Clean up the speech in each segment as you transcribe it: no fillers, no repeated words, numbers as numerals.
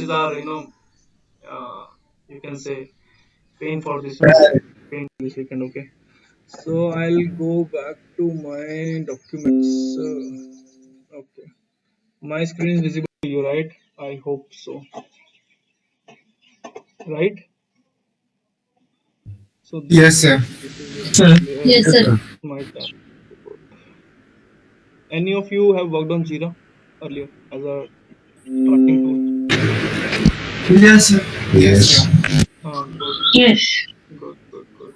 these are, you can say, pain for this pain this weekend. Okay, so I'll go back to my documents. Okay, my screen is visible to you, right? I hope so, right? So Yes, sir. this is Sir. basically Yes, sir. my task report. Any of you have worked on Jira earlier as a tracking tool? Yes, sir. Yes. Good, Yes. good, good, good.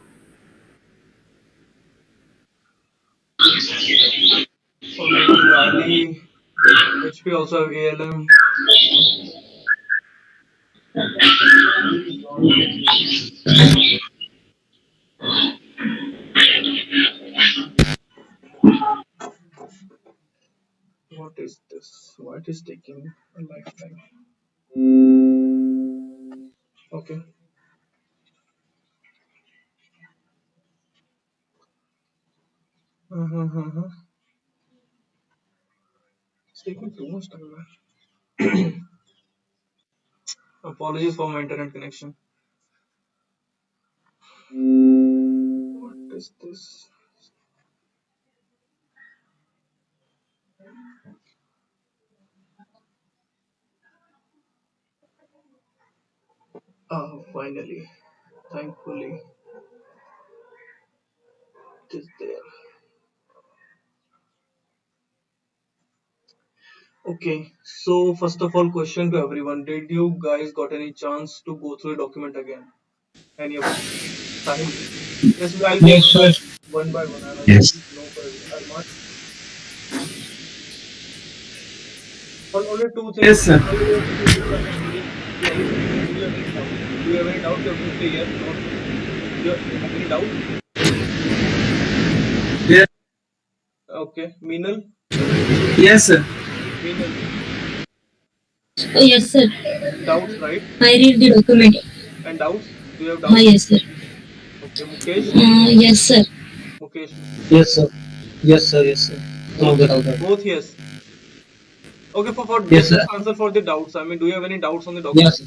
Okay, Rally, HP also have ALM. What is this? Why it is taking a lifetime? Okay. Uh-huh. It's taking too much time, man. Apologies for my internet connection. What is this? Oh, finally. Thankfully, it is there. Okay, so first of all, question to everyone: did you guys got any chance to go through the document again? Any of you? Sahil? Yes, I'll go Yes, sir. one by one. I will Yes. no for Arman. Only two things. Yes, sir. Only two things I can really ask you. Do you have any doubt? Do you have any doubt? You have to say yes, not no. Do you have any doubt? Yes, Okay, Meenal, yes, sir. Meenal, Yes, sir. doubts, right? I read the document. And doubts? Do you have doubts? Yes, sir. Okay, Mukesh, Yes, sir. Mukesh, Yes, sir. Yes, sir. Yes, sir. All both, good. All good. both yes. Okay, for Yes, sir. just answer for the doubts. I mean, do you have any doubts on the document? Yes.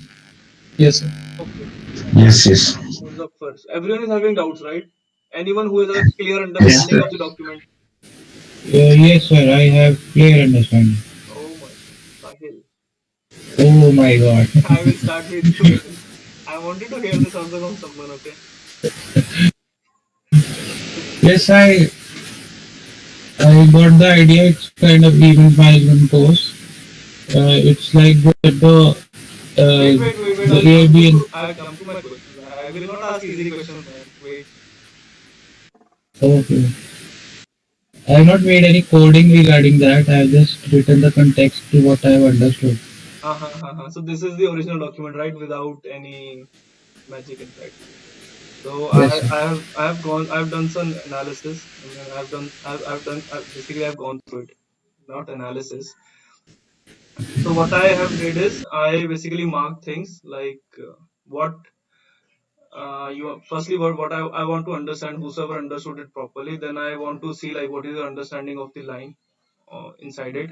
Yes, sir. Okay, Yes, yes. who's up first? Everyone is having doubts, right? Anyone who has a clear Yes, understanding sir. of the document? Yes, sir. I have clear understanding. Oh my, Sahil. Oh my God. I will start with you. I wanted to hear this answer from someone, okay? Yes, I got the idea. It's kind of event management course. It's like uh, Wait. the Airbnb. I'll come to my questions. I will not ask easy questions, man. Wait. Okay. I have not made any coding regarding that. I have just written the context to what I have understood. So this is the original document, right? Without any magic inside. So Yes, sir. I've done some analysis. I mean, basically I've gone through it, not analysis. So what I have did is I basically marked things like what firstly what I want to understand, whosoever understood it properly, then I want to see like what is the understanding of the line inside it,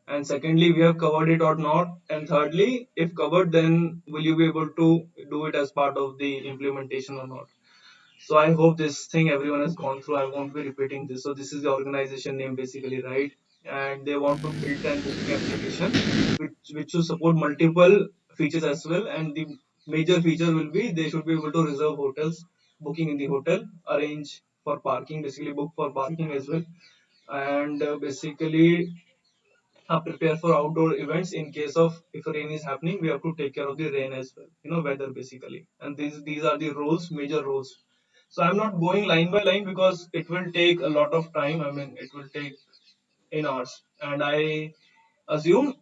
and secondly we have covered it or not, and thirdly if covered then will you be able to do it as part of the implementation or not. So I hope this thing everyone has gone through. I won't be repeating this. So this is the organization name basically, right? And they want to build an booking application which should support multiple features as well. And the major feature will be they should be able to reserve hotels, booking in the hotel, arrange for parking, basically book for parking as well, and basically prepare for outdoor events in case of if rain is happening. We have to take care of the rain as well. Weather basically. And these are the roles, major roles. So I'm not going line by line because it will take a lot of time. I mean, it will take in hours. And I assume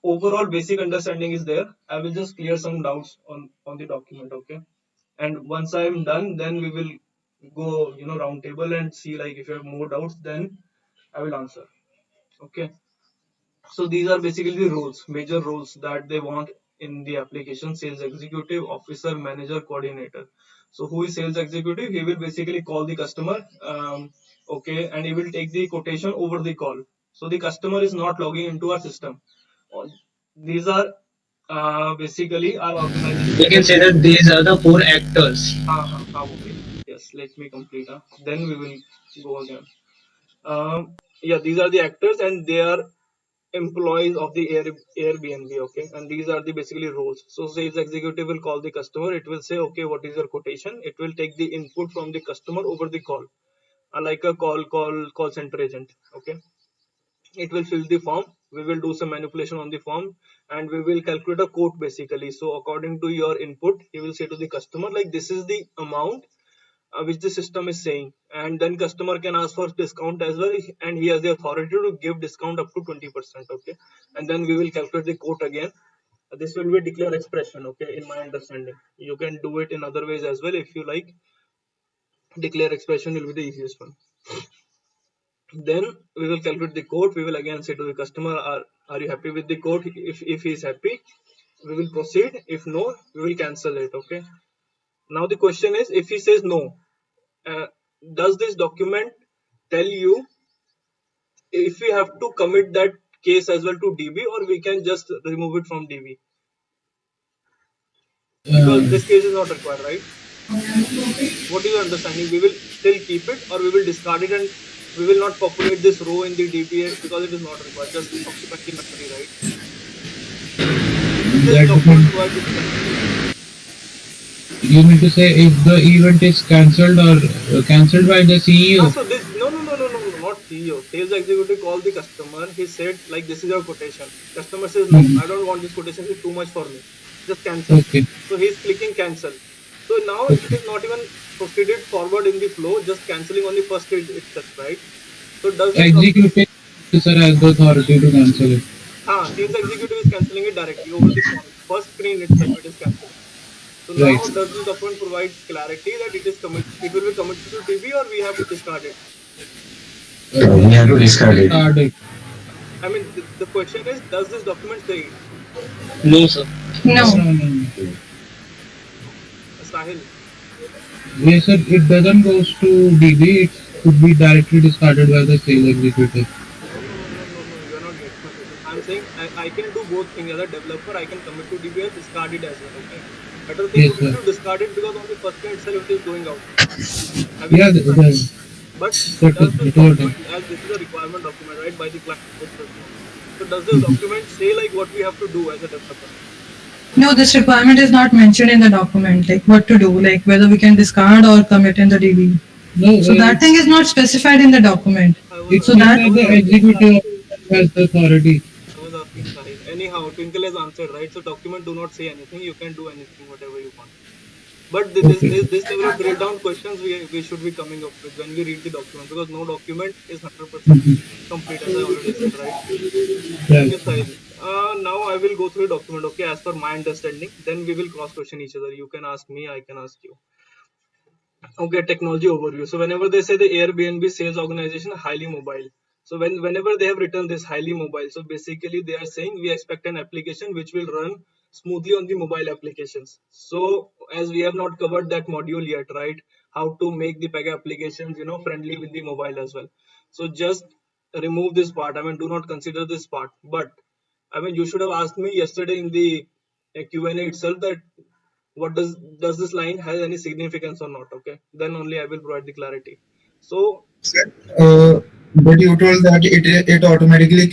overall basic understanding is there. I will just clear some doubts on the document, okay? And once I'm done, then we will go, round table and see like if you have more doubts, then I will answer. Okay. So these are basically the roles, major roles that they want in the application: sales executive, officer, manager, coordinator. So who is sales executive? He will basically call the customer, okay, and he will take the quotation over the call. So the customer is not logging into our system. These are Basically our We can organization. say that these are the four actors. Okay. Yes, let me complete. Then we will go again. Yeah, these are the actors and they are employees of the Airbnb. Okay, and these are the basically roles. So sales executive will call the customer. It will say, okay, what is your quotation? It will take the input from the customer over the call, like a call center agent. Okay, it will fill the form. We will do some manipulation on the form and we will calculate a quote basically. So according to your input, he will say to the customer like this is the amount which the system is saying, and then customer can ask for discount as well, and he has the authority to give discount up to 20%. Okay, and then we will calculate the quote again. This will be declare expression. Okay, in my understanding, you can do it in other ways as well if you like. Declare expression will be the easiest one. Then we will calculate the quote. We will again say to the customer, are you happy with the quote? If he is happy, we will proceed. If no, we will cancel it. Okay, now the question is, if he says no, uh, does this document tell you if we have to commit that case as well to DB, or we can just remove it from DB? Because Uh, this case is not required, right? What is your understanding? We will still keep it, or we will discard it and we will not populate this row in the DBA because it is not required, just document the memory, right? Does this that document depends. provide this flexibility? You mean to say if the event is cancelled or cancelled by the CEO? So this no, not CEO. Sales executive called the customer. He said like this is your quotation. Customer says no, Mhm. I don't want this quotation. It's too much for me. Just cancel. Okay, So he's clicking cancel. So now it okay. is not even proceeded forward in the flow, just cancelling on the first stage itself, right? So does this document? Executive officer has the authority to cancel it. Sales executive is cancelling it directly over the phone. First screen itself, it is cancelling. So Right. now does this document provide clarity that it will be committed to DB or we have to discard it? We have to discard it. Discard it. I mean, the question is, does this document say it? No, sir. No. No, no, no. Sahil? Yes, sir. It doesn't goes to DB. It could be directly discarded by the sales executive. No. You are not getting my question. I'm saying I can do both things. As a developer, I can commit to DB and discard it as well. Okay. Better thing Yes, would be sir. to discard it because on the first day itself it is going out. Have you Yeah, noticed that? But does this that is what. document, as this is a requirement document, right, by the client itself, so does this document say like what we have to do as a developer? No, this requirement is not mentioned in the document, like what to do, like whether we can discard or commit in the DB. No, So that thing is not specified in the document. it So says that that the executive has the authority. I was asking Sahil. Anyhow, Twinkle has answered, right? So document do not say anything. You can do anything, whatever you want. But Okay. this level of drill down questions we should be coming up with when we read the document, because no document is 100% Mhm. complete, as I already said, right? Right. Okay, Sahil. Now I will go through the document, okay, as per my understanding. Then we will cross question each other. You can ask me, I can ask you. Okay, technology overview. So whenever they say the Airbnb sales organization highly mobile. So whenever they have written this highly mobile, so basically they are saying we expect an application which will run smoothly on the mobile applications. So as we have not covered that module yet, right? How to make the Pega applications, friendly with the mobile as well. So just remove this part. I mean, do not consider this part. But I mean, you should have asked me yesterday in the Q&A itself that what does this line has any significance or not. Okay, then only I will provide the clarity. So Uh, but you told that it automatically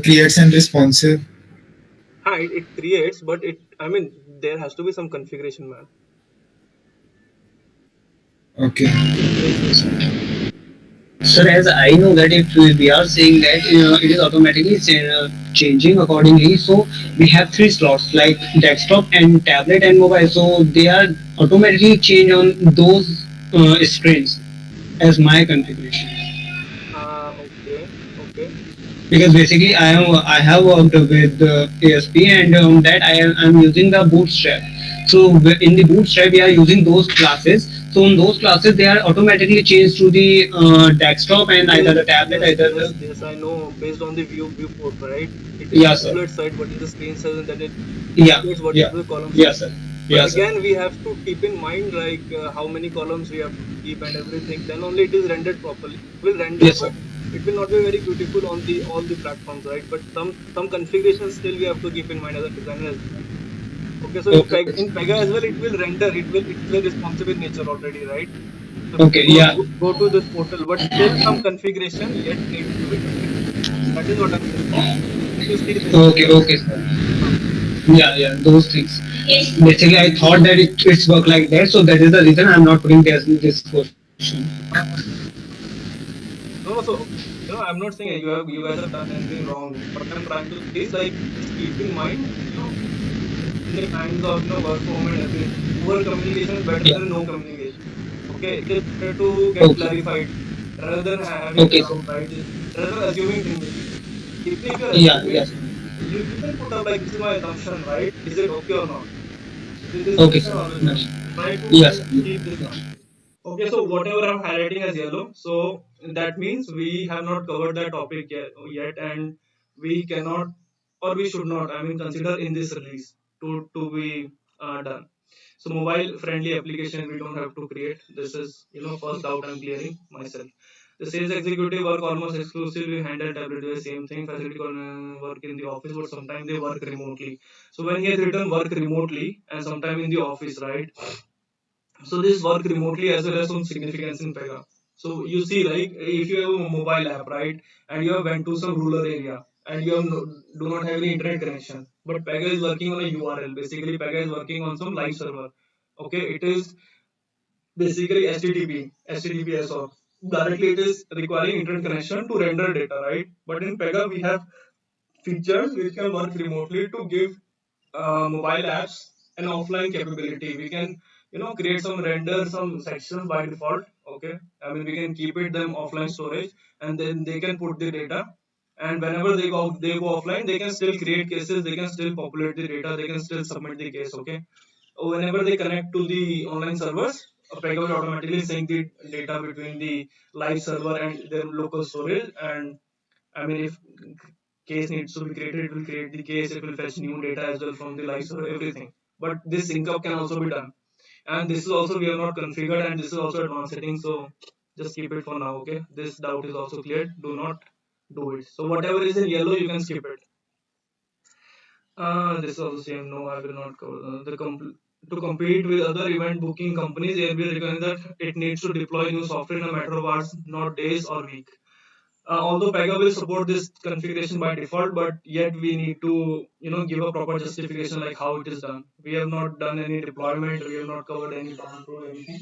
creates and responsive. it creates, but I mean there has to be some configuration, man. Okay. Yes, yes. Sir, as I know that if we are saying that it is automatically changing accordingly, so we have three slots like desktop and tablet and mobile. So they are automatically change on those screens as my configuration. Okay. Because basically I have worked with ASP and that I'm using the Bootstrap. So in the Bootstrap we are using those classes. So in those classes they are automatically changed to the desktop and either the tablet, either the Yes, I know. Based on the viewport, right? It yeah sir, calculates right what is the screen size, and then it yeah, calculates what is yeah, the column yeah size. sir, But yeah sir. again, we have to keep in mind like how many columns we have to keep and everything. Then only it is rendered properly. It will render, Yes sir. but it will not be very beautiful on the all the platforms, right? But some configurations still we have to keep in mind as a designer as well. Okay, so Okay. In Pega as well, it will render. It is a responsive in nature already, right? So if you Okay. Yeah. go to this portal, but still some configuration yet needs to be done. That is what I'm saying. If you see this, Okay. Okay, sir. Yeah, yeah, those things. Basically, I thought that it's work like that, so that is the reason I'm not putting this question. no, so I'm not saying you guys have done anything wrong. What I'm trying to say is like just keep in mind, in the times of work from home and everything, poor communication is better Yeah. than no communication. Okay, it is better to get Okay. clarified rather than having Okay, sir. doubt, right? Rather than assuming things. Even if you're Yeah. assuming, Yes. you can put up like this is my assumption, right? Is it okay or not? This Okay, you can sir. always do. Yes. Try to Yes. keep this up. Okay, so whatever I'm highlighting as yellow, so that means we have not covered that topic yet, and we cannot or we should not, I mean, consider in this release to be done. So mobile friendly application we don't have to create. This is first doubt I'm clearing myself. The sales executive work almost exclusively handle tablet based same thing. Facility work in the office, but sometimes they work remotely. So when he has written work remotely and sometime in the office, right? So this work remotely as well as some significance in Pega. So you see, like if you have a mobile app, right, and you have went to some rural area and you have do not have any internet connection, but Pega is working on a URL. Basically, Pega is working on some live server. Okay, it is basically HTTPS, or directly it is requiring internet connection to render data, right? But in Pega we have features which can work remotely to give mobile apps an offline capability. We can create some render some sections by default. Okay, I mean we can keep it them offline storage, and then they can put the data, and whenever they go offline, they can still create cases, they can still populate the data, they can still submit the case. Okay, whenever they connect to the online servers, Pega will automatically sync the data between the live server and their local storage. And I mean, if case needs to be created, it will create the case, it will fetch new data as well from the live server, everything. But this sync up can also be done. And this is also we have not configured, and this is also advanced setting. So just keep it for now, okay? This doubt is also cleared. Do not do it. So whatever is in yellow, you can skip it. This is also same. No, I will not cover to compete with other event booking companies. Airbnb recommends that it needs to deploy new software in a matter of hours, not days or week. Although Pega will support this configuration by default, but yet we need to give a proper justification like how it is done. We have not done any deployment, we have not covered any bound or anything.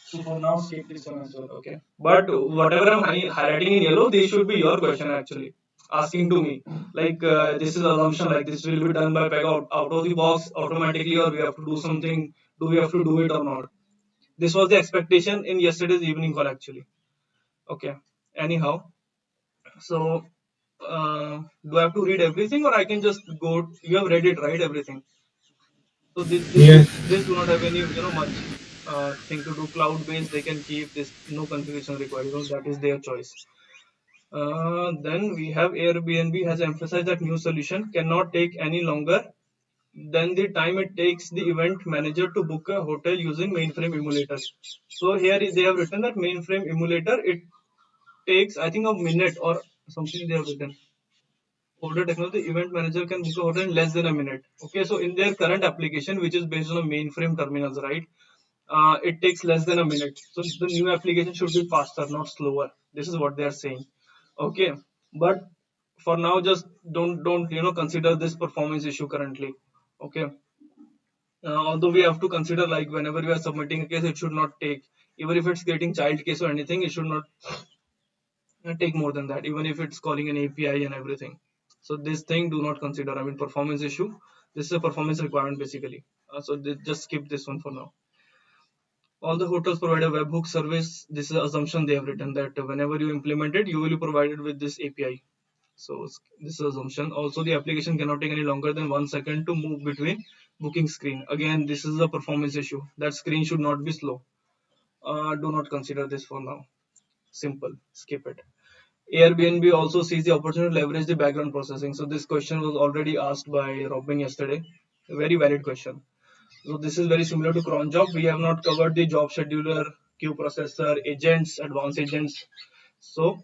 So for now, skip this one as well. Okay. But whatever I'm highlighting in yellow, this should be your question actually, asking to me. Like this is assumption, like this will be done by Pega out of the box automatically, or we have to do something. Do we have to do it or not? This was the expectation in yesterday's evening call actually. Okay. Anyhow, so do I have to read everything, or I can just go? You have read it, right? Everything. So Yeah. this do not have any much thing to do. Cloud based, they can keep this no configuration required. That is their choice. Then we have Airbnb has emphasized that new solution cannot take any longer than the time it takes the event manager to book a hotel using mainframe emulator. So here they have written that mainframe emulator, it takes I think a minute or something they have written. Older technology, event manager can book a hotel in less than a minute. Okay, so in their current application, which is based on a mainframe terminals, right? It takes less than a minute. So the new application should be faster, not slower. This is what they are saying. Okay, but for now, just don't consider this performance issue currently. Okay, although we have to consider like whenever we are submitting a case, it should not take, even if it's getting child case or anything, it should not take more than that, even if it's calling an API and everything. So this thing do not consider. I mean, performance issue. This is a performance requirement basically. So just skip this one for now. All the hotels provide a webhook service. This is assumption they have written that whenever you implement it, you will be provided with this API. So this is assumption. Also, the application cannot take any longer than 1 second to move between booking screen. Again, this is a performance issue. That screen should not be slow. Do not consider this for now. Simple. Skip it. Airbnb also sees the opportunity to leverage the background processing. So this question was already asked by Robin yesterday. A very valid question. So this is very similar to cron job. We have not covered the job scheduler, queue processor, agents, advanced agents. So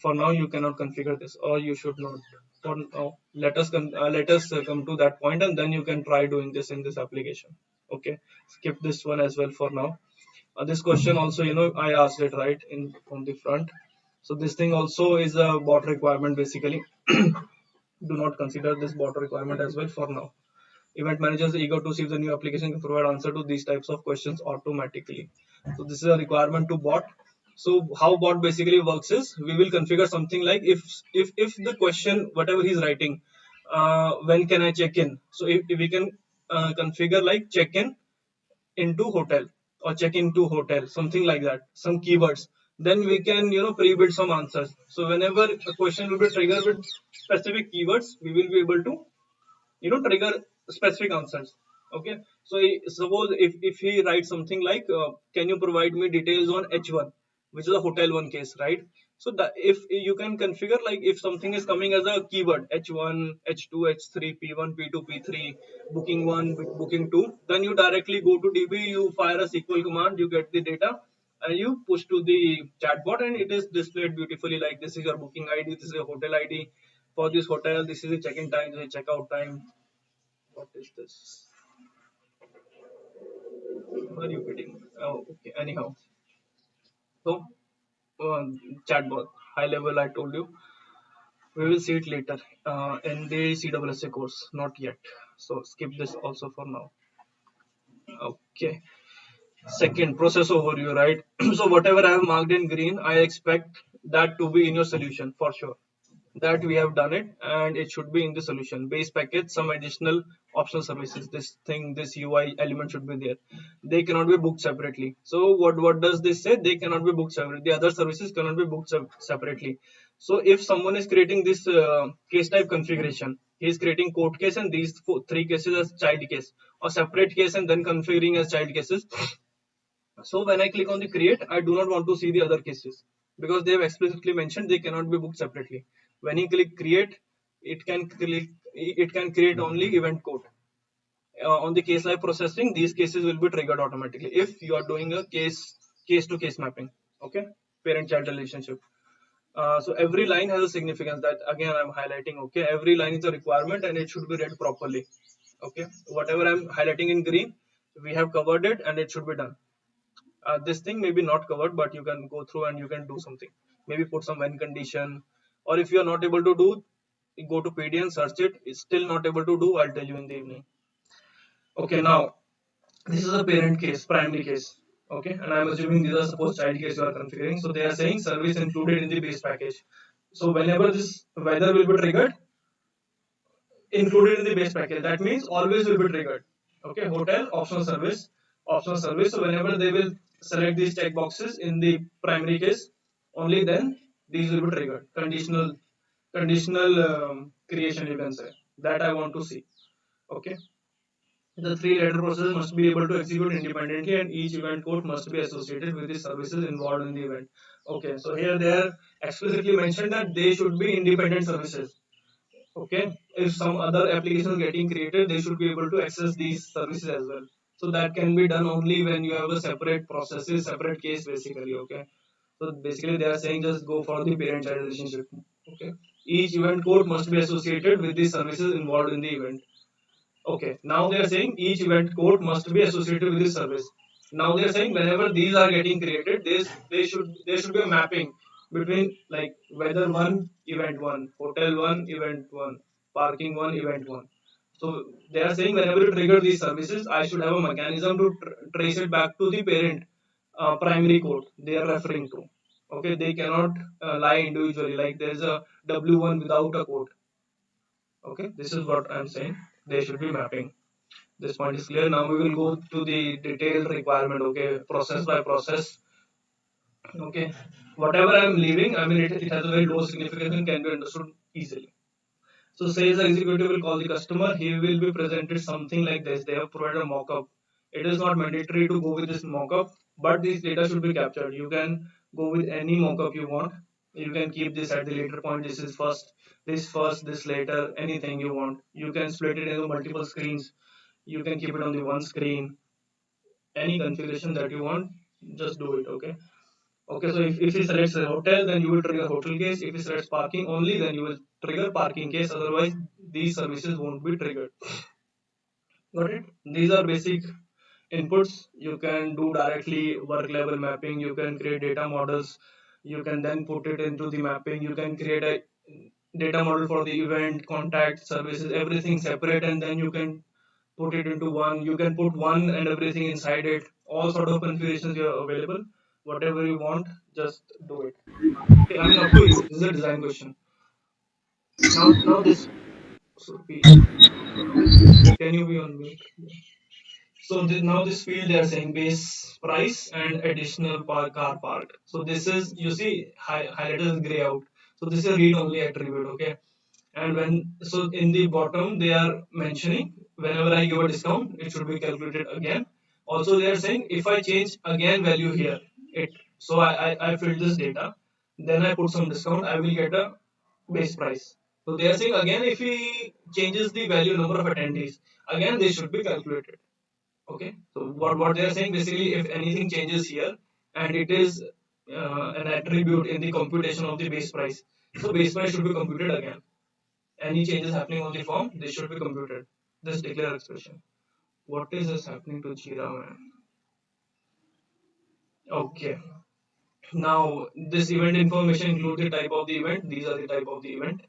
for now you cannot configure this, or you should not for now. Let us come to that point, and then you can try doing this in this application. Okay, skip this one as well for now. This question also, I asked it right in from the front. So this thing also is a bot requirement basically. Do not consider this bot requirement as well for now. Event managers are eager to see if the new application can provide answer to these types of questions automatically. So this is a requirement to bot. So how bot basically works is we will configure something like if the question whatever he's writing, when can I check in? So if we can configure like check in into hotel or check into hotel, something like that, some keywords. Then we can pre-build some answers. So whenever a question will be triggered with specific keywords, we will be able to trigger specific answers. Okay, so suppose if he writes something like can you provide me details on h1, which is a hotel one case, right? So that if you can configure like if something is coming as a keyword h1, h2, h3, p1, p2, p3, booking 1, booking 2, then you directly go to db, you fire a sql command, you get the data, and you push to the chatbot, and it is displayed beautifully like this is your booking id, this is your hotel id for this hotel, this is the check-in time, this is the checkout time. What is this? What are you getting? Oh, okay. Anyhow, so chatbot, high level. I told you we will see it later in the CWSA course. Not yet. So skip this also for now. Okay. Second, process overview, right? So whatever I have marked in green, I expect that to be in your solution for sure. That we have done it, and it should be in the solution base package. Some additional optional services, this UI element should be there. They cannot be booked separately. So what does this say? They cannot be booked separately. The other services cannot be booked separately. So if someone is creating this case type configuration, he is creating code case and these three cases as child case, or separate case and then configuring as child cases. So when I click on the create, I do not want to see the other cases because they have explicitly mentioned they cannot be booked separately. When you click create, it can create only event code. On the case live processing, these cases will be triggered automatically if you are doing a case to case mapping. Okay, parent child relationship. So every line has a significance that again I'm highlighting. Okay, every line is a requirement and it should be read properly. Okay, whatever I'm highlighting in green, we have covered it and it should be done. This thing may be not covered, but you can go through and you can do something. Maybe put some when condition, or if you are not able to do, go to PD and search it. It's still not able to do, I'll tell you in the evening. Okay, now this is a parent case, primary case. Okay, and I'm assuming these are suppose child case you are configuring. So they are saying service included in the base package. So whenever this weather will be triggered, included in the base package, that means always will be triggered. Okay, hotel optional service, optional service. So whenever they will select these check boxes in the primary case, only then these will be triggered. Conditional creation, you can say, that I want to see. Okay, the three letter process must be able to execute independently, and each event code must be associated with the services involved in the event. Okay, so here they are explicitly mentioned that they should be independent services. Okay, if some other application is getting created, they should be able to access these services as well. So that can be done only when you have a separate processes, separate case basically. Okay, so basically they are saying just go for the parent child relationship. Okay, each event code must be associated with the services involved in the event. Okay, now they are saying each event code must be associated with the service. Now they are saying whenever these are getting created, there should be a mapping between like weather one, event one, hotel one, event one, parking one, event one. So they are saying whenever you trigger these services, I should have a mechanism to trace it back to the parent primary code they are referring to. Okay, they cannot lie individually. Like there is a W1 without a code. Okay, this is what I'm saying. They should be mapping. This point is clear. Now we will go to the detailed requirement. Okay, process by process. Okay, whatever I'm leaving, I mean, it has a very low significance and can be understood easily. So, says the executive will call the customer. He will be presented something like this. They have provided a mock-up. It is not mandatory to go with this mock-up, but this data should be captured. You can go with any mock-up you want. You can keep this at the later point. This is first, this later, anything you want. You can split it into multiple screens. You can keep it on the one screen. Any configuration that you want, just do it. Okay, so if he selects a hotel, then you will trigger hotel case. If he selects parking only, then you will trigger parking case, otherwise these services won't be triggered. Got it? These are basic inputs. You can do directly work level mapping, you can create data models, you can then put it into the mapping, you can create a data model for the event, contact, services, everything separate, and then you can put it into one. You can put one and everything inside it. All sort of configurations are available. Whatever you want, just do it. Okay, I mean up to you. This is a design question. Now this. So can you be on mute? So now this field they are saying base price and additional car parked. So this is, you see, highlighted as gray out. So this is a read only attribute. Okay, and when, so in the bottom they are mentioning whenever I give a discount it should be calculated again. Also they are saying if I change again value here, it, so I filled this data, then I put some discount, I will get a base price. So they are saying again if he changes the value number of attendees, again they should be calculated. Okay, so what they are saying basically, if anything changes here and it is an attribute in the computation of the base price, so base price should be computed again. Any changes happening on the form, this should be computed. This declare expression. What is this happening to Jira, man? Okay. Now this event information includes the type of the event. These are the type of the event.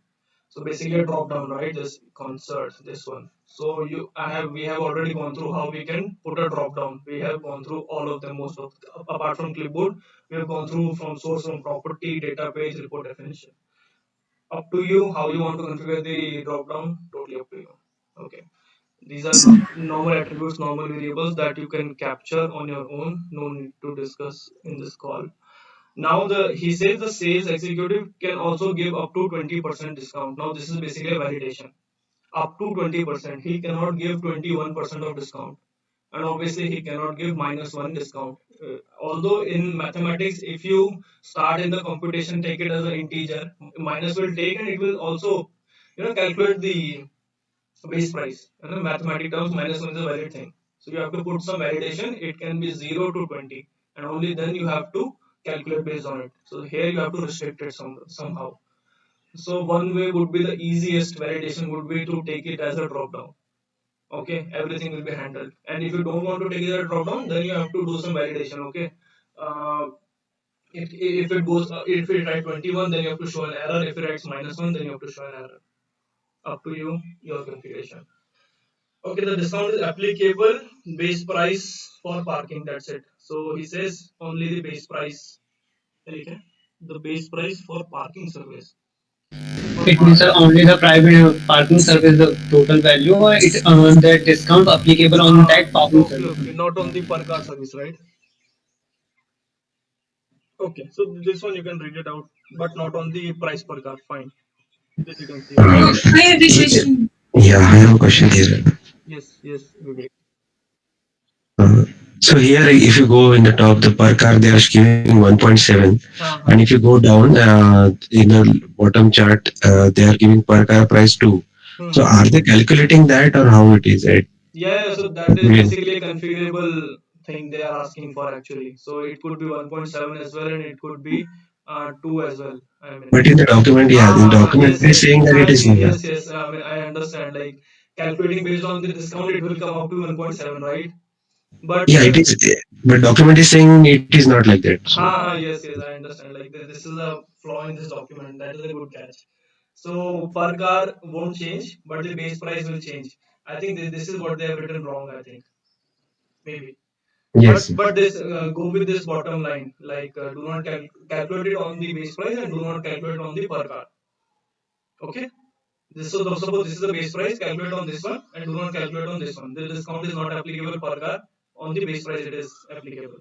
So basically a drop down, right? This concert, this one. So we have already gone through how we can put a drop down. We have gone through all of them, most of, apart from clipboard, we have gone through from source, from property, data page, report definition. Up to you how you want to configure the drop down. Totally up to you. Okay. These are normal attributes, normal variables that you can capture on your own. No need to discuss in this call. Now he says the sales executive can also give up to 20% discount. Now this is basically a validation. Up to 20%. He cannot give 21% of discount. And obviously he cannot give -1 discount. Although in mathematics, if you start in the computation, take it as an integer, minus will take and it will also calculate the base price. And in mathematical terms, -1 is a valid thing. So you have to put some validation. It can be 0 to 20, and only then you have to calculate based on it. So here you have to restrict it somehow. So one way would be, the easiest validation would be to take it as a drop down. Okay, everything will be handled. And if you don't want to take it as a drop down, then you have to do some validation. Okay, uh, if it goes, if it writes 21, then you have to show an error. If it writes -1, then you have to show an error. Up to you, your configuration. Okay, the discount is applicable base price for parking. That's it. So he says only the base price. Okay, the base price for parking service. For It means only the private parking service the total value, or that discount applicable on that parking okay, service. okay, not on the per car service, right? Okay, so this one you can read it out, but not on the price per car. Fine. This you can see. Okay. Uh, I have a question. yeah, I have a question here. Yes, yes, Vivek. Uh, so here, if you go in the top, the per car they are giving 1.7, and if you go down in the bottom chart, they are giving per car price 2. So Hmm. are they calculating that or how it is? Yeah, so that is basically a configurable thing they are asking for actually. So it could be 1.7 as well, and it could be 2 as well. I mean, But in the document, yeah, in the document yes, they're yes, saying that it is yeah. yes, yes. I mean, I understand. Like calculating based on the discount, it will come up to 1.7, right? But Yeah, it is. But document is saying it is not like that. So yes, yes, I understand. Like this is a flaw in this document. That is a good catch. So per car won't change, but the base price will change. I think this is what they have written wrong. I think maybe. yes. But this go with this bottom line. Like do not calculate it on the base price and do not calculate on the per car. Okay. Suppose this is the base price. Calculate on this one and do not calculate on this one. The discount is not applicable per car. On the base price, it is applicable.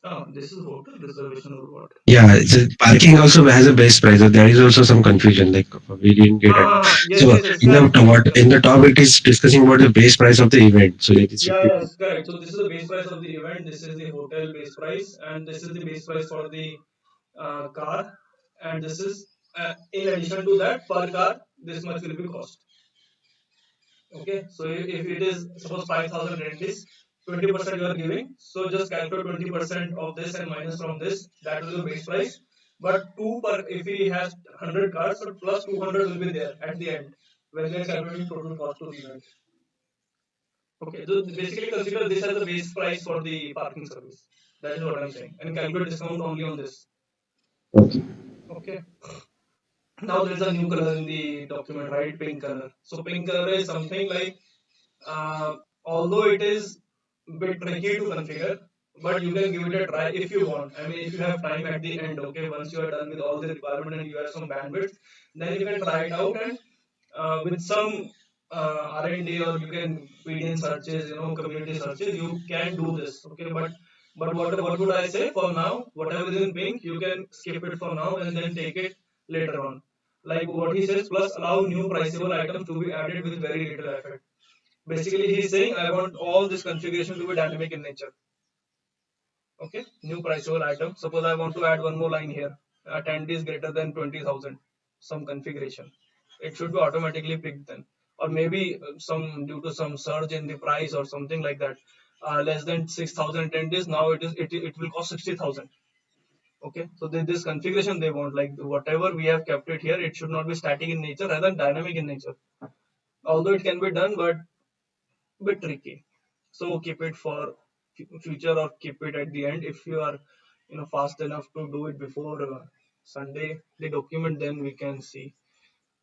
Oh, this is hotel reservation or what? Yeah, parking also has a base price. So there is also some confusion. Like we didn't get it. Yes, So yes, yes, in the correct, correct, what in correct. the top it is discussing about the base price of the event. So it should Yeah, be yes, correct. So this is the base price of the event. This is the hotel base price, and this is the base price for the car. And this is in addition to that per car, this much will be cost. Okay, so if it is suppose 5,000 rent is 20% you are giving, so just calculate 20% of this and minus from this. That will be the base price. But if he has 100 cards, so plus 200 will be there at the end when we are calculating total cost to the event. Okay, so basically consider this as the base price for the parking service. That is what I'm saying, and calculate discount only on this. Okay. Okay. Now there is a new color in the document, right? Pink color. So pink color is something like, uh, although it is a bit tricky to configure, but you can give it a try if you want. I mean, if you have time at the end, okay, once you are done with all the requirement and you have some bandwidth, then you can try it out, and with some R&D, or you can BDN searches, community searches, you can do this. Okay, but what would I say for now? Whatever is in pink, you can skip it for now and then take it later on. Like what he says, plus allow new priceable items to be added with very little effort. Basically, he's saying I want all this configuration to be dynamic in nature. Okay, new priceable item. Suppose I want to add one more line here. Attendees greater than 20,000. Some configuration. It should be automatically picked then, or maybe some due to some surge in the price or something like that. Less than 6,000 attendees. Now it will cost 60,000. Okay, so this configuration they want, like whatever we have kept it here, it should not be static in nature rather than dynamic in nature. Although it can be done, but bit tricky. So keep it for future, or keep it at the end if you are fast enough to do it before Sunday the document, then we can see.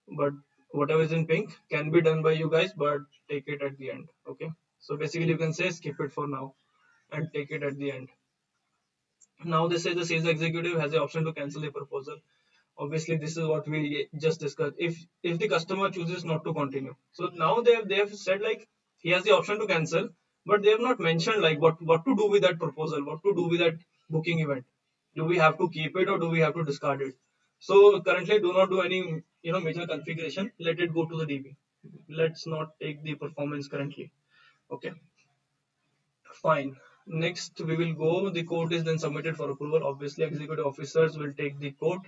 But whatever is in pink can be done by you guys, but take it at the end. Okay, so basically you can say skip it for now and take it at the end. Now they say the sales executive has the option to cancel the proposal. Obviously this is what we just discussed. If the customer chooses not to continue, so now they have said like he has the option to cancel, but they have not mentioned like what to do with that proposal, what to do with that booking event. Do we have to keep it or do we have to discard it? So currently do not do any major configuration, let it go to the DB. Let's not take the performance currently. Okay, fine. Next we will go, the quote is then submitted for approval. Obviously executive officers will take the quote.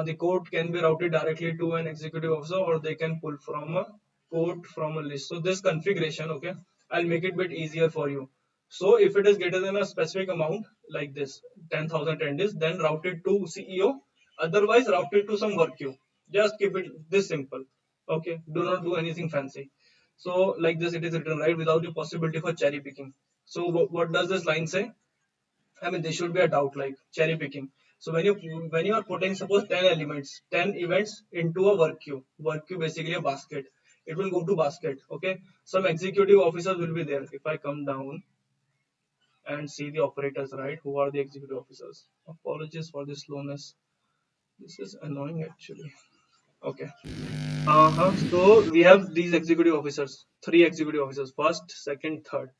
The quote can be routed directly to an executive officer, or they can pull from a quote from a list. So this configuration, okay, I'll make it a bit easier for you. So if it is greater than a specific amount like this, 10,000 attendees, then route it to CEO. Otherwise, route it to some work queue. Just keep it this simple. Okay, do not do anything fancy. So like this, it is written right without the possibility for cherry picking. So what does this line say? I mean, there should be a doubt like cherry picking. So when you are putting suppose 10 elements, 10 events into a work queue basically a basket. It will go to basket. Okay. Some executive officers will be there. If I come down and see the operators, right? Who are the executive officers? Apologies for the slowness. This is annoying actually. Okay. So we have these executive officers, three executive officers, first, second, third.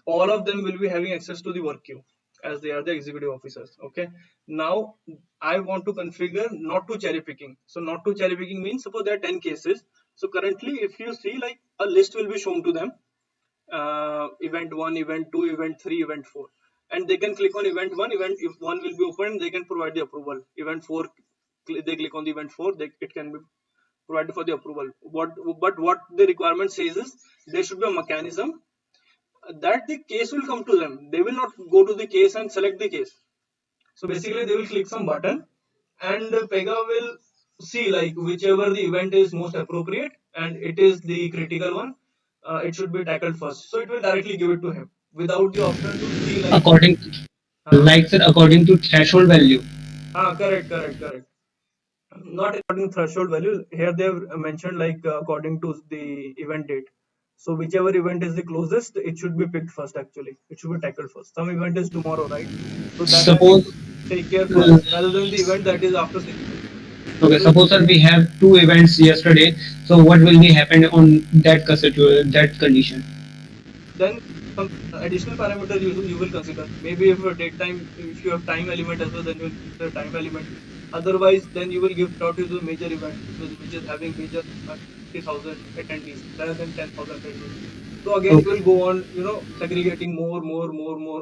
All of them will be having access to the work queue as they are the executive officers. Okay. Now I want to configure not to cherry picking. So not to cherry picking means suppose there are 10 cases. So currently, if you see like a list will be shown to them, event 1, event 2, event 3, event 4, and they can click on event 1. Event if one will be open, they can provide the approval. Event 4, they click on the event 4, it can be provided for the approval. What the requirement says is there should be a mechanism that the case will come to them. They will not go to the case and select the case. So basically they will click some button, and Pega will see like whichever the event is most appropriate and it is the critical one, it should be tackled first. So it will directly give it to him without the option to see like. According, like sir, according to threshold value. Correct. Not according to threshold value. Here they have mentioned like according to the event date. So whichever event is the closest, it should be picked first. Actually, it should be tackled first. Some event is tomorrow, right? So that I need Suppose, to take care first, rather than the event that is after 6 days. okay, suppose sir, we have two events yesterday. So what will be happen on that condition? Then some additional parameters you will consider. Maybe if you take time, if you have time element as well, then you will consider time element. Otherwise, then you will give priority to the major event, which is having major 50,000 attendees rather than 10,000 attendees. So again, it will go on, segregating more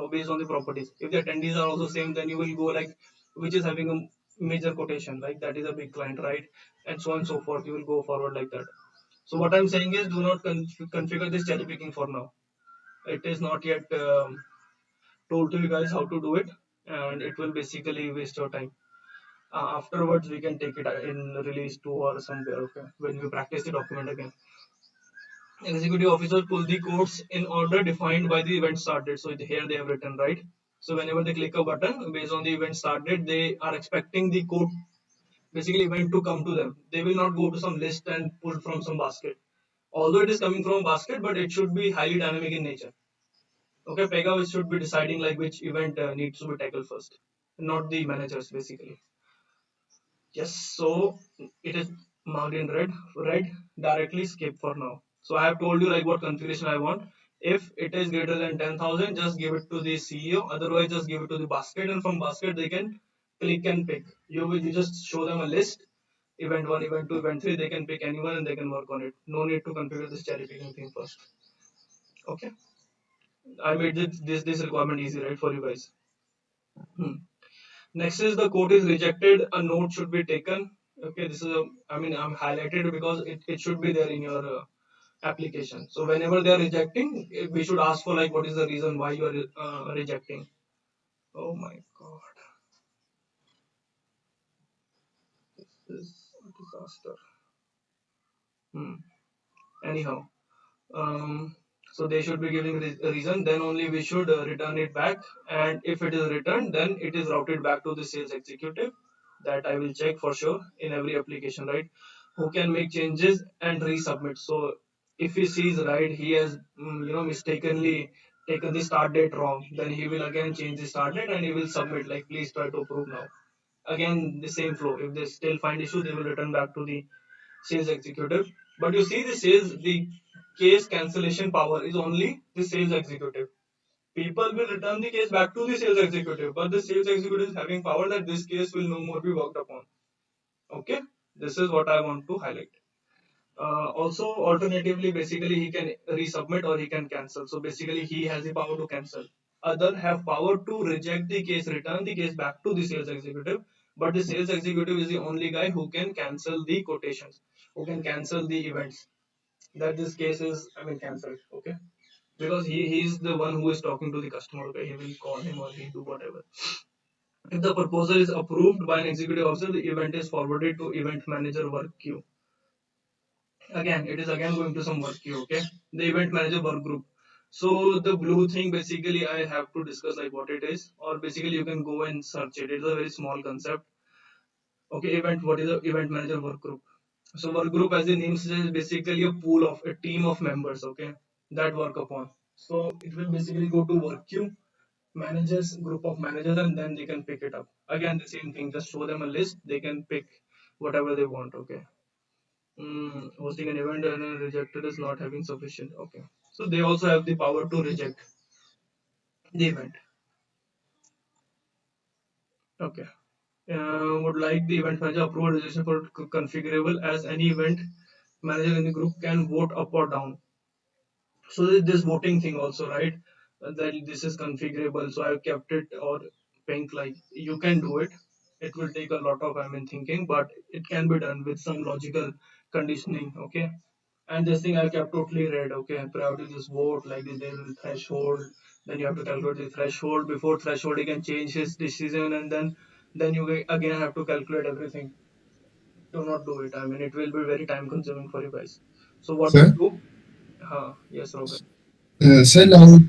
based on the properties. If the attendees are also same, then you will go like which is having a major quotation, like that is a big client, right? And so on and so forth. You will go forward like that. So what I'm saying is, do not configure this cherry picking for now. It is not yet told to you guys how to do it, and it will basically waste your time. Afterwards we can take it in release 2 or somewhere, okay, when we practice the document again. Executive officers pull the codes in order defined by the event start date. So here they have written, right? So whenever they click a button based on the event start date, they are expecting the code, basically event, to come to them. They will not go to some list and pull from some basket. Although it is coming from a basket, but it should be highly dynamic in nature. Okay, Pega should be deciding like which event needs to be tackled first, not the managers basically. Yes, so it is marked in red. Red, directly skip for now. So I have told you like what configuration I want. If it is greater than 10,000, just give it to the CEO. Otherwise, just give it to the basket, and from basket they can click and pick. You just show them a list. Event one, event two, event three. They can pick anyone and they can work on it. No need to configure this cherry picking thing first. Okay, I made this requirement easy, right, for you guys. Hmm. Next is the code is rejected, a note should be taken. Okay, this is I mean, I'm highlighted because it should be there in your application. So whenever they are rejecting, we should ask for like what is the reason why you are rejecting. Oh my god, this is a disaster. Hmm. Anyhow, um, so they should be giving a reason, then only we should return it back, and if it is returned, then it is routed back to the sales executive. That I will check for sure in every application, right, who can make changes and resubmit. So if he sees, right, he has mistakenly taken the start date wrong, then he will again change the start date and he will submit like please try to approve now. Again the same flow. If they still find issue, they will return back to the sales executive. But you see, the case cancellation power is only the sales executive. People will return the case back to the sales executive, but the sales executive is having power that this case will no more be worked upon. Okay, this is what I want to highlight. Also, alternatively, basically he can resubmit or he can cancel. So basically, he has the power to cancel. Other have power to reject the case, return the case back to the sales executive. But the sales executive is the only guy who can cancel the quotations, who can cancel the events. That this case is, I mean, cancelled. Okay, because he's the one who is talking to the customer. Okay, he will call him or he do whatever. If the proposal is approved by an executive officer, the event is forwarded to event manager work queue. Again, it is again going to some work queue. Okay, the event manager work group. So the blue thing, basically I have to discuss like what it is, or basically you can go and search it. It's a very small concept. Okay, event, what is the event manager work group? So work group, as the name says, is basically a pool of a team of members, okay, that work upon. So it will basically go to work queue, managers, group of managers, and then they can pick it up. Again, the same thing, just show them a list, they can pick whatever they want. Okay. Hosting an event and rejected is not having sufficient. Okay. So they also have the power to reject the event. Okay. Would like the event manager approve rejection for configurable, as any event manager in the group can vote up or down. So this voting thing also, right, that this is configurable, so I've kept it or pink. Like you can do it, it will take a lot of, I mean, thinking, but it can be done with some logical conditioning. Okay, and this thing I've kept totally red. Okay, priority this vote, like there is a threshold, then you have to calculate the threshold. Before threshold he can change his decision, and then you again have to calculate everything. Do not do it, I mean, it will be very time consuming for you guys. So what to Sir, do? Yes, Robin. sir, like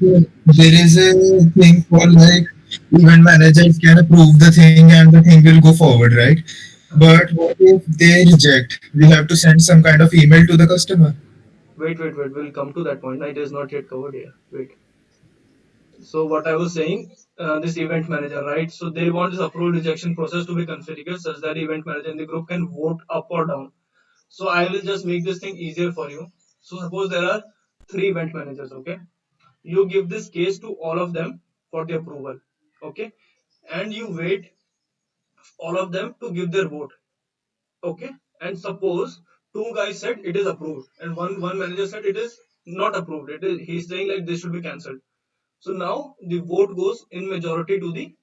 there is a thing for like event managers can approve the thing and the thing will go forward, right? But what if they reject? We have to send some kind of email to the customer. Wait. We'll come to that point. No, it is not yet covered here. Wait. So what I was saying, this event manager, right? So they want this approval rejection process to be configured such that event manager in the group can vote up or down. So I will just make this thing easier for you. So suppose there are three event managers. Okay, you give this case to all of them for the approval. Okay, and you wait all of them to give their vote. Okay, and suppose two guys said it is approved and one manager said it is not approved. It is, he's saying like this should be cancelled. So now the vote goes in majority to the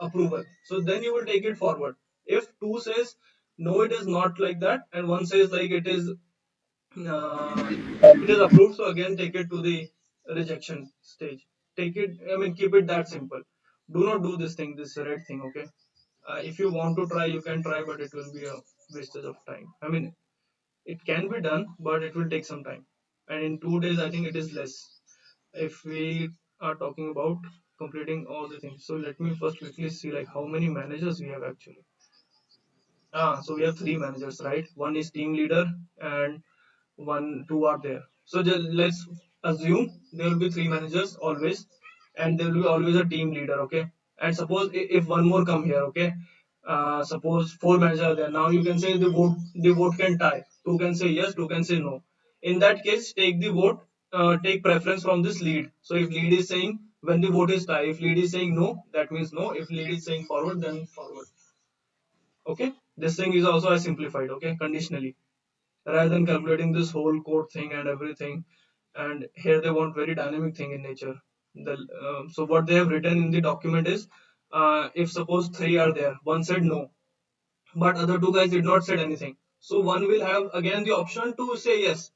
approval. So then you will take it forward. If two says no, it is not like that, and one says like uh, it is approved, so again take it to the rejection stage. Take it, I mean, keep it that simple. Do not do this thing, this red thing. Okay, If you want to try, you can try, but it will be a wastage of time. I mean, it can be done, but it will take some time. And in 2 days, I think it is less. If we are talking about completing all the things, so let me first quickly see like how many managers we have actually. So we have three managers, right? One is team leader and two are there. So just let's assume there will be three managers always, and there will be always a team leader, okay? And suppose if one more come here, okay? Suppose four managers are there. Now you can say the vote can tie. Two can say yes, two can say no. In that case, take the vote, take preference from this lead. So if lead is saying when the vote is tie, if lead is saying no, that means no. If lead is saying forward, then forward. Okay, this thing is also as simplified, okay, conditionally, rather than calculating this whole code thing and everything. And here they want very dynamic thing in nature. So what they have written in the document is, if suppose three are there, one said no, but other two guys did not said anything, so one will have again the option to say yes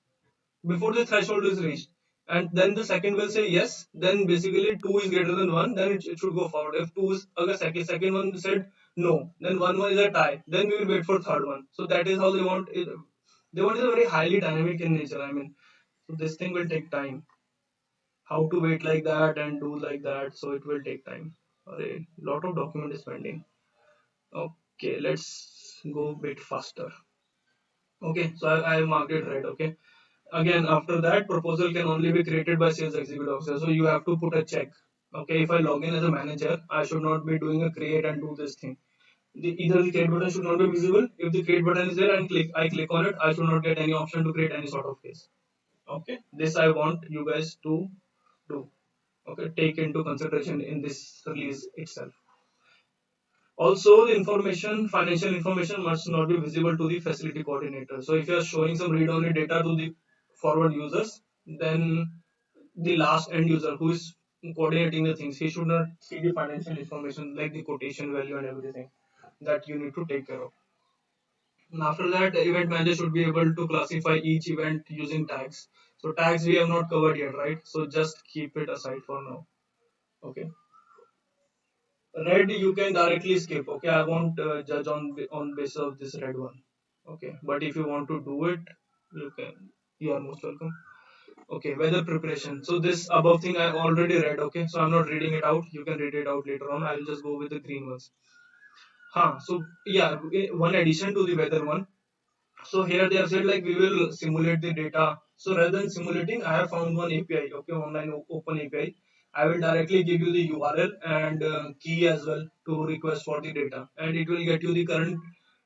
before the threshold is reached, and then the second will say yes, then basically two is greater than one, then it should go forward. If two is okay, second one said no, then one is a tie, then we will wait for third one. So that is how they want it. They want it very highly dynamic in nature, I mean. So this thing will take time, how to wait like that and do like that, so it will take time. A lot of document is pending. Okay, let's go a bit faster. Okay, so I marked it right. Okay, again after that, proposal can only be created by sales executive officer, so you have to put a check. Okay, if I log in as a manager, I should not be doing a create and do this thing. Either the create button should not be visible. If the create button is there and I click on it, I should not get any option to create any sort of case. Okay, this I want you guys to do. Okay, take into consideration in this release itself. Also, the information, financial information must not be visible to the facility coordinator. So if you are showing some read-only data to the forward users, then the last end user who is coordinating the things, he should not see the financial information like the quotation value and everything that you need to take care of. And after that, the event manager should be able to classify each event using tags. So tags we have not covered yet, right? So just keep it aside for now. Okay. Red you can directly skip. Okay, I won't judge on basis of this red one. Okay, but if you want to do it, you can. You are most welcome. Okay, weather preparation. So this above thing I already read. Okay, so I'm not reading it out. You can read it out later on. I will just go with the green ones. So yeah, one addition to the weather one. So here they have said like we will simulate the data. So rather than simulating, I have found one API, okay, online open API. I will directly give you the URL and key as well to request for the data, and it will get you the current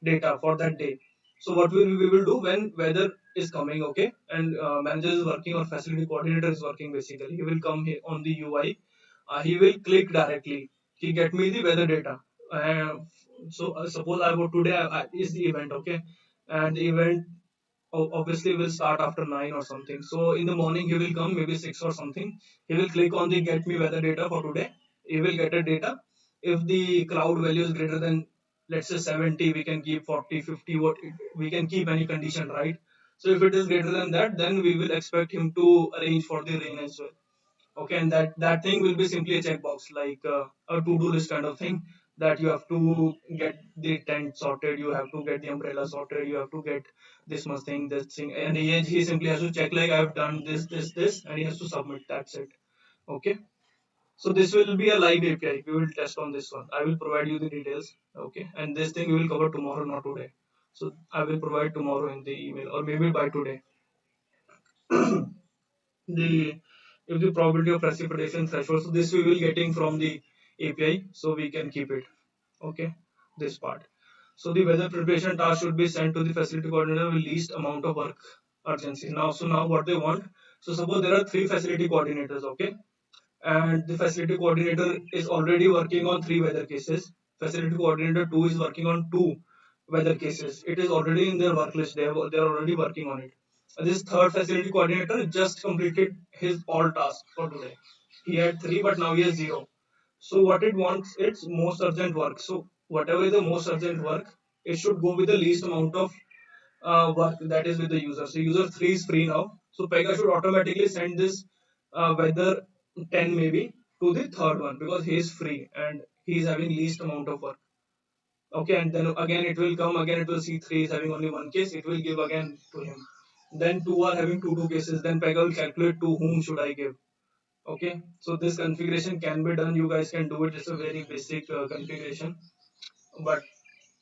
data for that day. So what we will do when weather is coming, okay, and manager is working or facility coordinator is working basically. He will come here on the UI. He will click directly. He get me the weather data. Uh, so suppose I go today is the event, okay, and the event obviously will start after 9 or something. So in the morning he will come maybe 6 or something. He will click on the get me weather data for today. He will get a data. If the cloud value is greater than, let's say, 70, we can keep 40, 50, what we can keep any condition, right? So if it is greater than that, then we will expect him to arrange for the rain as well. Okay, and that thing will be simply a checkbox, like a to-do list kind of thing, that you have to get the tent sorted, you have to get the umbrella sorted, you have to get this much thing, this thing, and he simply has to check like I've done this, and he has to submit. That's it. Okay, so this will be a live API. We will test on this one. I will provide you the details. Okay, and this thing we will cover tomorrow, not today. So I will provide tomorrow in the email, or maybe by today. The if the probability of precipitation threshold, so this we will getting from the API, so we can keep it. Okay, this part. So the weather preparation task should be sent to the facility coordinator with least amount of work urgency. Now what they want. So suppose there are three facility coordinators, okay, and the facility coordinator is already working on three weather cases. Facility coordinator two is working on two weather cases. It is already in their work list. They are already working on it. This third facility coordinator just completed his all tasks for today. He had three, but now he has zero. So what it wants, it's most urgent work. So whatever is the most urgent work, it should go with the least amount of work that is with the user. So user 3 is free now. So Pega should automatically send this whether 10 maybe to the third one because he is free and he is having least amount of work. Okay, and then again it will come again, it will see 3 is having only one case, it will give again to him. Then 2 are having two cases, then Pega will calculate to whom should I give. Okay, so this configuration can be done, you guys can do it, it's a very basic configuration, but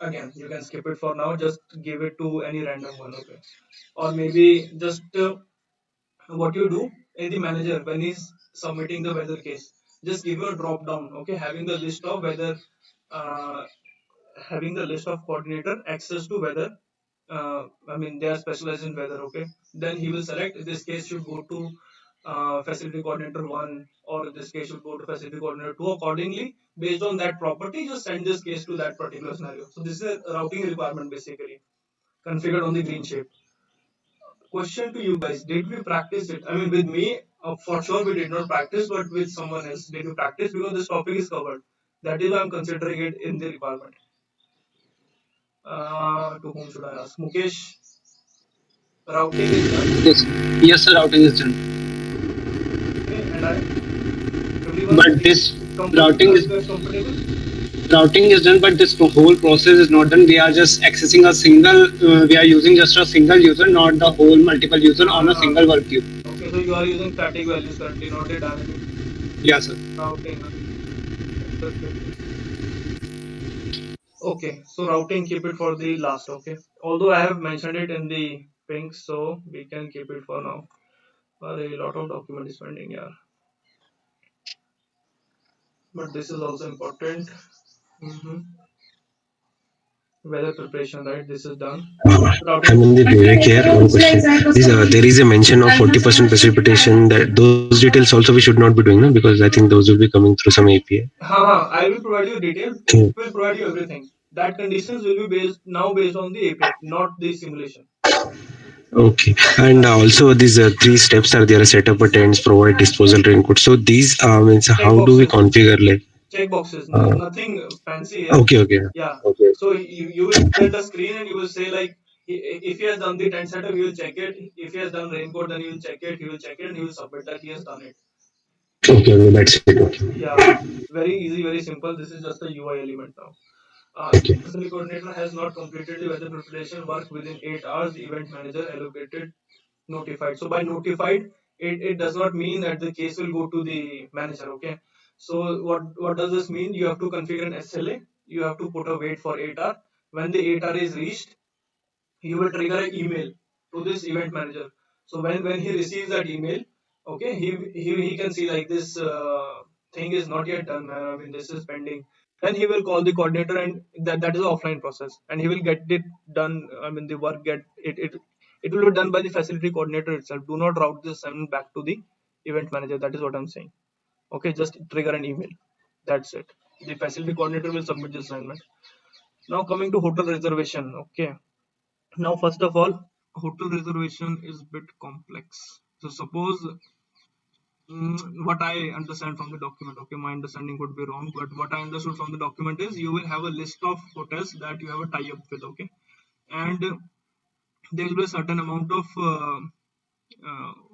again you can skip it for now, just give it to any random one. Okay, or maybe just what you do in the manager when he's submitting the weather case, just give a drop down. Okay, having the list of weather, uh, having the list of coordinator access to weather, I mean they are specialized in weather. Okay, then he will select this case should go to facility coordinator 1, or this case should go to facility coordinator 2. Accordingly, based on that property, just send this case to that particular scenario. So this is a routing requirement basically configured on the green shape. Question to you guys: did we practice it? I mean, with me, for sure we did not practice, but with someone else, did we practice? Because this topic is covered. That is why I'm considering it in the requirement. To whom should I ask? Mukesh, routing is done. Yes, yes, sir. Routing is done, Okay, and I everyone but this comfortable? routing Are is you guys comfortable? routing is done, but this whole process is not done. We are just accessing a single. We are using just a single user, not the whole multiple user on a Uh, single work queue. okay, so you are using static values currently, not the dynamic Yes, sir. routing. Understood. Okay, so routing, keep it for the last. Okay, although I have mentioned it in the pink, so we can keep it for now. A lot of document is pending, yeah. But this is also important. hmm Weather preparation, right? This is done. I'm Routing. in the Vivek here. One question. There is a mention of 40% precipitation. That those details also we should not be doing, no? Because I think those will be coming through some API. I will provide you detail. Okay. Will provide you everything. That conditions will be based on the API, not the simulation. Okay. And also these three steps are there: set up a tents, provide disposal raincoat. So these means Check how do we boxes. configure like? Check boxes. Uh, Nothing fancy here. okay. Okay. Yeah. Okay. So you will get a screen and you will say like, if he has done the tent setup, he will check it. If he has done raincoat, then he will check it. He will check it and he will submit that he has done it. Okay. Okay. That's it. Okay. Yeah. Very easy, very simple. This is just a UI element now. Okay. Facility coordinator has not completed the weather preparation work within 8 hours. The event manager allocated notified. So by notified, it does not mean that the case will go to the manager. Okay. So what does this mean? You have to configure an SLA. You have to put a wait for 8 hours. When the 8 hour is reached, you will trigger an email to this event manager. So when he receives that email, okay, he can see like this thing is not yet done, I mean this is pending. Then he will call the coordinator, and that is an offline process, and he will get it done. I mean the work get it will be done by the facility coordinator itself. Do not route this assignment back to the event manager. That is what I'm saying. Okay, just trigger an email. That's it. The facility coordinator will submit the assignment. Now coming to hotel reservation. Okay, now, first of all, hotel reservation is a bit complex. So, suppose what I understand from the document, okay, my understanding could be wrong, but what I understood from the document is you will have a list of hotels that you have a tie up with, okay, and there will be a certain amount of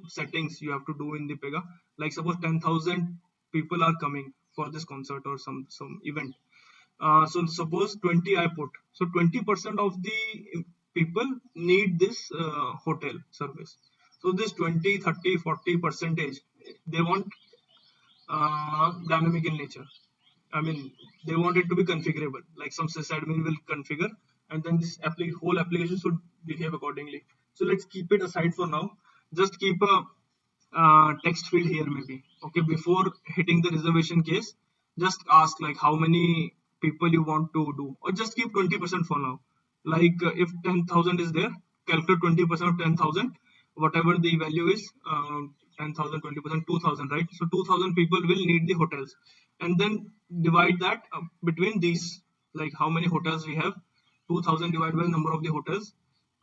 settings you have to do in the Pega. Like, suppose 10,000 people are coming for this concert or some event. So suppose 20 I put. So 20% of the people need this hotel service. So this 20, 30, 40 percentage, they want dynamic in nature. I mean, they want it to be configurable. Like some sysadmin will configure, and then this whole application should behave accordingly. So let's keep it aside for now. Just keep a text field here maybe. Okay, before hitting the reservation case, just ask like how many people you want to do, or just keep 20% for now. Like if 10,000 is there, calculate 20% of 10,000, whatever the value is. 10,000, 20%, 2,000, right? So 2,000 people will need the hotels, and then divide that between these. Like how many hotels we have, 2,000 divided by the number of the hotels,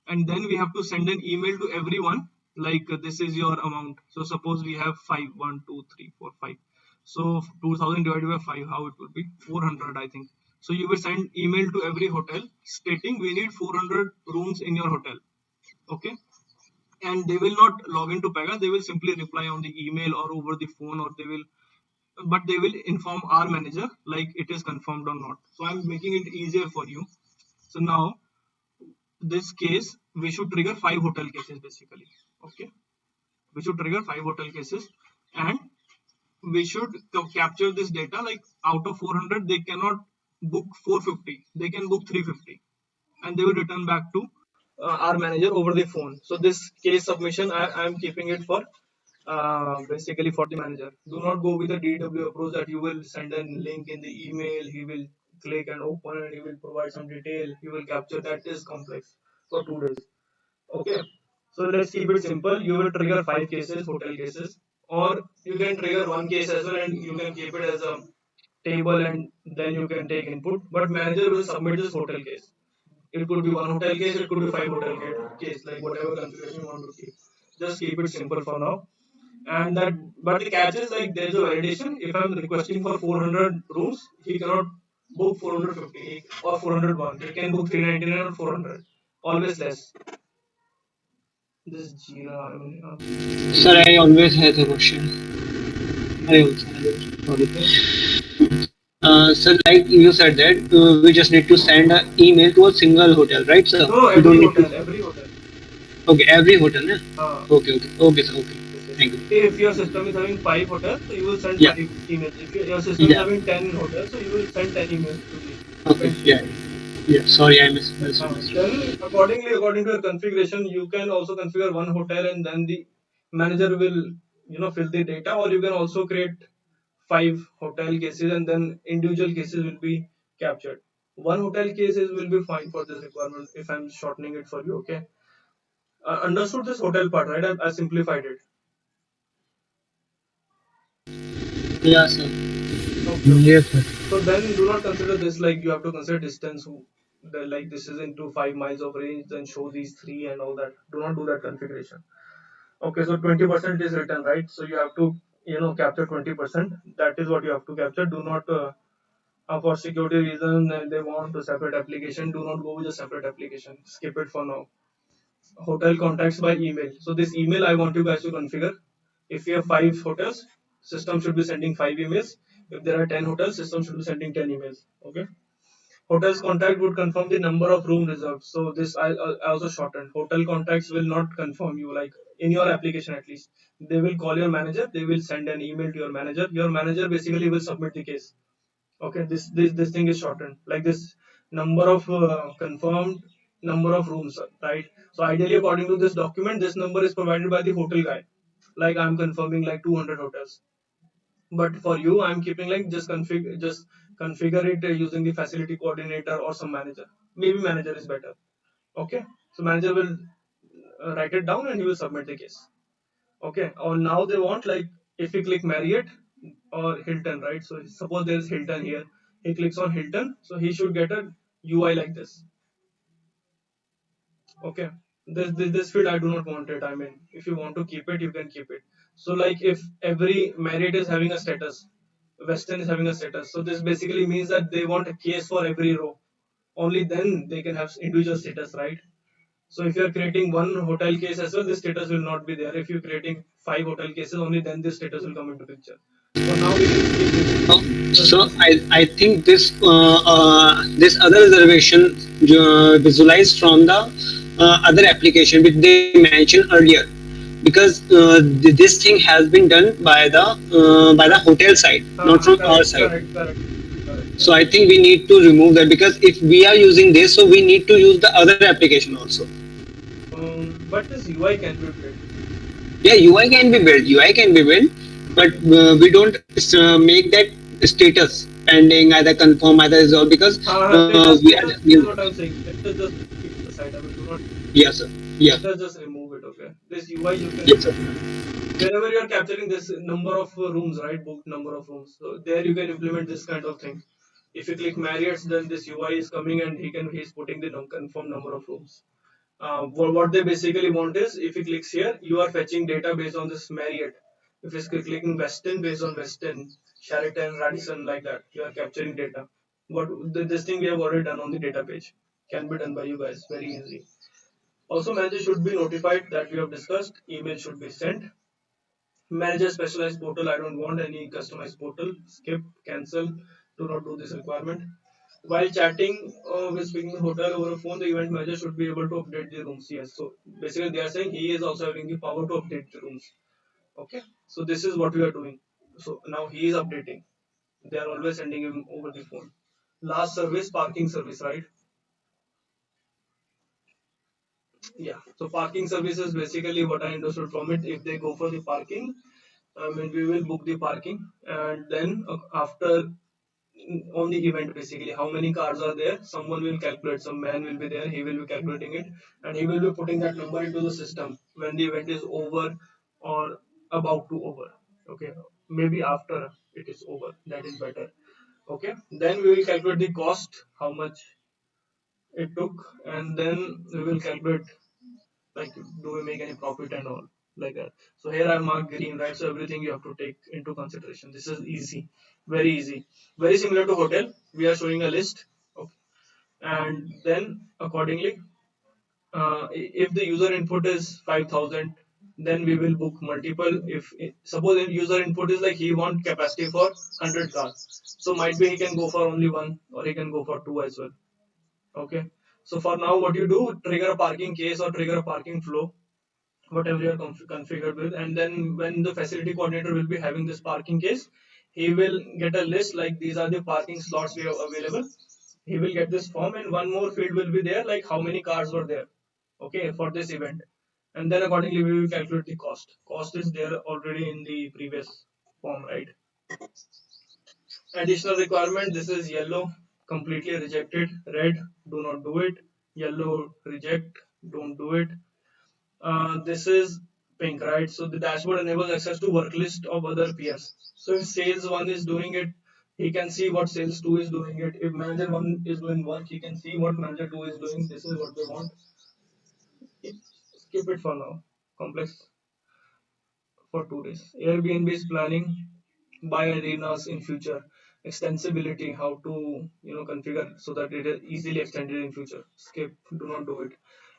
and then we have to send an email to everyone like this is your amount. So suppose we have 5, 1, 2, 3, 4, 5. So 2000 divided by 5, how it would be 400, I think. So you will send email to every hotel stating we need 400 rooms in your hotel. Okay, and they will not log into Pega. They will simply reply on the email or over the phone, or they will but they will inform our manager like it is confirmed or not. So I'm making it easier for you. So now this case we should trigger 5 hotel cases basically. Okay, we should trigger 5 hotel cases, and we should capture this data. Like out of 400 they cannot book 450, they can book 350, and they will return back to our manager over the phone. So this case submission I am keeping it for basically for the manager. Do not go with the DW approach that you will send a link in the email, he will click and open it, he will provide some detail, he will capture. That is complex for 2 days. Okay, so let's keep it simple. You will trigger 5 cases, hotel cases, or you can trigger one case as well and you can keep it as a table and then you can take input. But manager will submit this hotel case. It could be one hotel case, it could be 5 hotel case, like whatever configuration you want to keep. Just keep it simple for now. And that, but the catch is like there's a validation. If I'm requesting for 400 rooms, he cannot book 450 or 401. He can book 399 or 400. Always less. This Jira, I mean, Sir, I always have a question. I also have a okay. sir, like you said that we just need to send an email to a single hotel, right, sir? No, We don't every need hotel, to. every hotel. Okay, every hotel, ne? Uh, Okay, sir. Okay, yes, yes. thank you. If your system is having 5 hotels, so you will send Yeah, 5 emails. If your system is yeah. having 10 hotels, so you will send 10 emails to the Okay, different yeah, people. yeah. Sorry, I misunderstood. Then accordingly, according to your configuration, you can also configure one hotel and then the manager will, fill the data, or you can also create 5 hotel cases and then individual cases will be captured. One hotel cases will be fine for this requirement if I'm shortening it for you. Okay, understood this hotel part, right? I simplified it. Yeah, sir. Okay, okay. Yes, sir. So then do not consider this like you have to consider distance. Like this is into 5 miles of range, then show these three and all that. Do not do that configuration. Okay, so 20% is written, right? So you have to, capture 20%. That is what you have to capture. Do not, for security reason, they want a separate application. Do not go with a separate application. Skip it for now. Hotel contacts by email. So this email I want you guys to configure. If you have 5 hotels, system should be sending 5 emails. If there are 10 hotels, system should be sending 10 emails. Okay. Hotels contact would confirm the number of room reserved. So this I also shortened. Hotel contacts will not confirm you, like in your application at least. They will call your manager. They will send an email to your manager. Your manager basically will submit the case. Okay, this thing is shortened. Like this number of confirmed number of rooms, right? So ideally, according to this document, this number is provided by the hotel guy. Like I'm confirming like 200 hotels, but for you I'm keeping like just configure it using the facility coordinator or some manager. Maybe manager is better. Okay, so manager will write it down and he will submit the case. Okay, or now they want like if he click Marriott or Hilton, right? So suppose there's Hilton here, he clicks on Hilton, so he should get a UI like this. Okay, this field I do not want it. I mean, if you want to keep it, you can keep it. So like if every Marriott is having a status, Western is having a status, so this basically means that they want a case for every row. Only then they can have individual status, right? So if you are creating one hotel case as well, this status will not be there. If you're creating 5 hotel cases, only then this status will come into picture. For now, we can skip this. Oh, so Just I think this other reservation visualized from the other application which they mentioned earlier, because this thing has been done by the hotel side, not from our correct, side. correct, correct, correct, So I correct. think we need to remove that, because if we are using this, so we need to use the other application also. But this UI can be built. Yeah, UI can be built. UI can be built, but we don't make that status pending, either confirm, either resolve, because Status, we are. status is what I'm saying. Status just keep it aside. I mean, do not Yes, sir. Yeah. status, just remove it. Okay. This UI you can Yes, sir. wherever you are capturing this number of rooms, right? Booked number of rooms. So there you can implement this kind of thing. If you click Marriott's, then this UI is coming and he's putting the confirmed number of rooms. What they basically want is if he clicks here, you are fetching data based on this Marriott. If he's clicking Westin based on Westin, Sheraton, Radisson, like that, you are capturing data. What this thing we have already done on the data page can be done by you guys very easy. Also, manager should be notified that we have discussed. Email should be sent. Manager specialized portal, I don't want any customized portal. Skip, cancel, do not do this requirement. While chatting with speaking the hotel over a phone, the event manager should be able to update the rooms. Yes, so basically they are saying he is also having the power to update the rooms. Okay, so this is what we are doing. So now he is updating. They are always sending him over the phone. Last service, parking service, right? Yeah. So parking service is basically what I understood from it. If they go for the parking, I mean, we will book the parking, and then after on the event, basically how many cars are there, someone will calculate, some man will be there, he will be calculating it, and he will be putting that number into the system when the event is over or about to over. Okay, maybe after it is over, that is better. Okay, then we will calculate the cost, how much it took, and then we will calculate, like, do we make any profit and all, like that. So here I mark green, right? So everything you have to take into consideration. This is easy, very easy, very similar to hotel. We are showing a list. Okay, and then accordingly, if the user input is 5,000, then we will book multiple. If suppose if user input is like he want capacity for 100 cars, so might be he can go for only one, or he can go for two as well. Okay, so for now what you do, trigger a parking case or trigger a parking flow, whatever you are configured with, and then when the facility coordinator will be having this parking case, he will get a list like these are the parking slots we have available. He will get this form, and one more field will be there like how many cars were there, okay, for this event. And then accordingly we will calculate the cost is there already in the previous form, right? Additional requirement, this is yellow, completely rejected. Red, do not do it. Yellow, reject, don't do it. This is pink, right? So the dashboard enables access to work list of other peers. So if sales one is doing it, he can see what sales two is doing it. If manager one is doing work, he can see what manager two is doing. This is what they want. Skip it for now. Complex for tourists. Airbnb is planning buy arenas in future. Extensibility, how to configure so that it is easily extended in future. Skip, do not do it.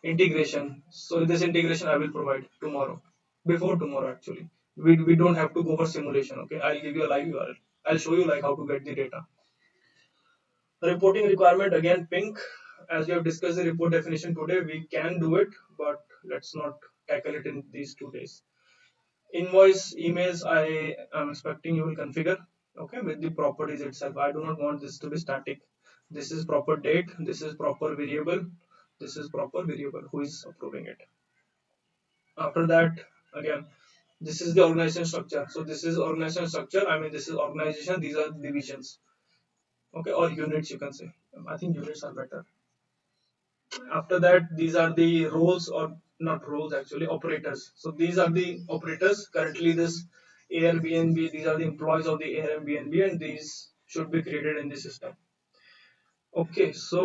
Integration. So this integration I will provide tomorrow. Before tomorrow actually. We don't have to go for simulation. Okay, I'll give you a live URL. I'll show you like how to get the data. Reporting requirement again pink. As we have discussed the report definition today, we can do it, but let's not tackle it in these 2 days. Invoice emails, I am expecting you will configure, okay, with the properties itself. I do not want this to be static. This is proper date, this is proper variable, this is proper variable, who is approving it. After that, again, this is the organization structure. So this is organization structure, I mean this is organization, these are divisions, okay, or units you can say. I think units are better. After that, these are the roles, or not roles actually, operators. So these are the operators currently. This Airbnb, these are the employees of the Airbnb, and these should be created in the system. Okay, so